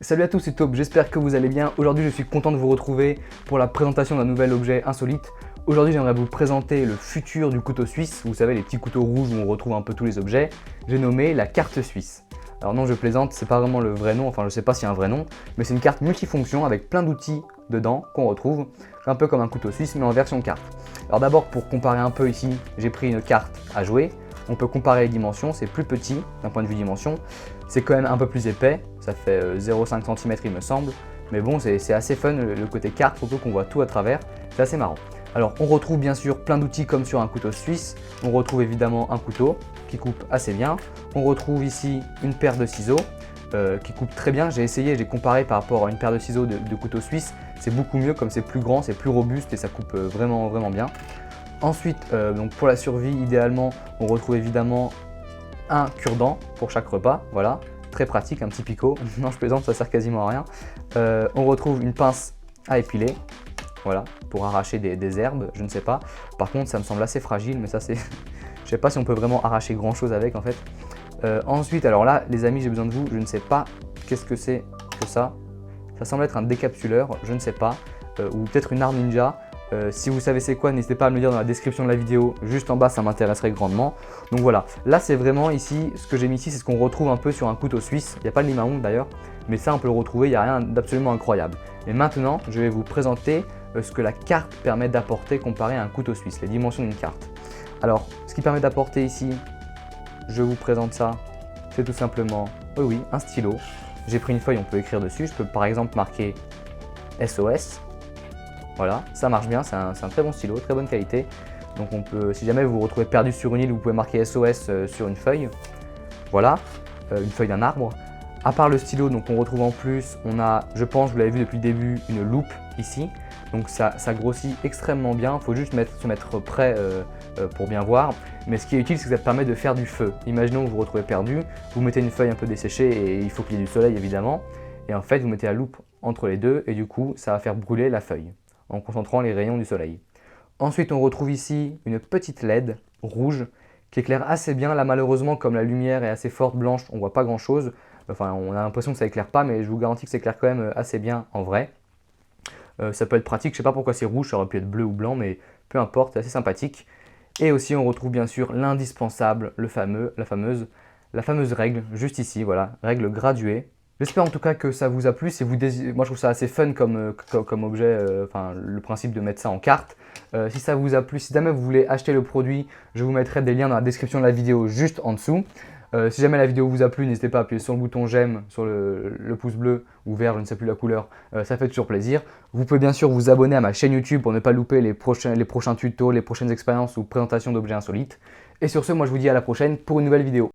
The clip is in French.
Salut à tous, c'est Taube, j'espère que vous allez bien. Aujourd'hui, je suis content de vous retrouver pour la présentation d'un nouvel objet insolite. Aujourd'hui, j'aimerais vous présenter le futur du couteau suisse. Vous savez, les petits couteaux rouges où on retrouve un peu tous les objets. J'ai nommé la carte suisse. Alors non, je plaisante, c'est pas vraiment le vrai nom, enfin je sais pas s'il y a un vrai nom, mais c'est une carte multifonction avec plein d'outils dedans qu'on retrouve, un peu comme un couteau suisse mais en version carte. Alors d'abord, pour comparer un peu ici, j'ai pris une carte à jouer. On peut comparer les dimensions, c'est plus petit d'un point de vue dimension, c'est quand même un peu plus épais, ça fait 0,5 cm il me semble, mais bon c'est assez fun le côté carte, surtout qu'on voit tout à travers, c'est assez marrant. Alors on retrouve bien sûr plein d'outils comme sur un couteau suisse, on retrouve évidemment un couteau qui coupe assez bien, on retrouve ici une paire de ciseaux qui coupe très bien, j'ai essayé, j'ai comparé par rapport à une paire de ciseaux de couteau suisse, c'est beaucoup mieux comme c'est plus grand, c'est plus robuste et ça coupe vraiment bien. Ensuite, donc pour la survie, idéalement, on retrouve évidemment un cure-dent pour chaque repas, voilà, très pratique, un petit picot, non je plaisante, ça sert quasiment à rien. On retrouve une pince à épiler, voilà, pour arracher des herbes, je ne sais pas. Par contre, ça me semble assez fragile, mais ça c'est... je sais pas si on peut vraiment arracher grand chose avec en fait. Ensuite, alors là, les amis, j'ai besoin de vous, je ne sais pas qu'est-ce que c'est que ça. Ça semble être un décapsuleur, je ne sais pas, ou peut-être une arme ninja. Si vous savez c'est quoi, n'hésitez pas à me le dire dans la description de la vidéo, juste en bas, ça m'intéresserait grandement. Donc voilà, là c'est vraiment ici, ce que j'ai mis ici, c'est ce qu'on retrouve un peu sur un couteau suisse. Il n'y a pas de lime à ongles d'ailleurs, mais ça on peut le retrouver, il n'y a rien d'absolument incroyable. Et maintenant, je vais vous présenter ce que la carte permet d'apporter comparé à un couteau suisse, les dimensions d'une carte. Alors, ce qui permet d'apporter ici, je vous présente ça, c'est tout simplement, oui, un stylo. J'ai pris une feuille, on peut écrire dessus, je peux par exemple marquer SOS. Voilà, ça marche bien, c'est un très bon stylo, très bonne qualité. Donc on peut, si jamais vous vous retrouvez perdu sur une île, vous pouvez marquer SOS sur une feuille. Voilà, une feuille d'un arbre. À part le stylo, donc on retrouve en plus, on a, je pense, vous l'avez vu depuis le début, une loupe ici. Donc ça grossit extrêmement bien, il faut juste se mettre prêt pour bien voir. Mais ce qui est utile, c'est que ça permet de faire du feu. Imaginons que vous vous retrouvez perdu, vous mettez une feuille un peu desséchée et il faut qu'il y ait du soleil évidemment. Et en fait, vous mettez la loupe entre les deux et du coup, ça va faire brûler la feuille en concentrant les rayons du soleil. Ensuite, on retrouve ici une petite LED rouge qui éclaire assez bien. Là, malheureusement, comme la lumière est assez forte blanche, on ne voit pas grand-chose. Enfin, on a l'impression que ça éclaire pas, mais je vous garantis que ça éclaire quand même assez bien en vrai. Ça peut être pratique, je ne sais pas pourquoi c'est rouge, ça aurait pu être bleu ou blanc, mais peu importe, c'est assez sympathique. Et aussi, on retrouve bien sûr l'indispensable, la fameuse règle, juste ici, voilà, règle graduée. J'espère en tout cas que ça vous a plu. Si vous moi je trouve ça assez fun comme objet, enfin le principe de mettre ça en carte. Si ça vous a plu, si jamais vous voulez acheter le produit, je vous mettrai des liens dans la description de la vidéo juste en dessous. Si jamais la vidéo vous a plu, n'hésitez pas à appuyer sur le bouton j'aime, sur le pouce bleu ou vert, je ne sais plus la couleur, ça fait toujours plaisir. Vous pouvez bien sûr vous abonner à ma chaîne YouTube pour ne pas louper les prochains tutos, les prochaines expériences ou présentations d'objets insolites. Et sur ce, moi je vous dis à la prochaine pour une nouvelle vidéo.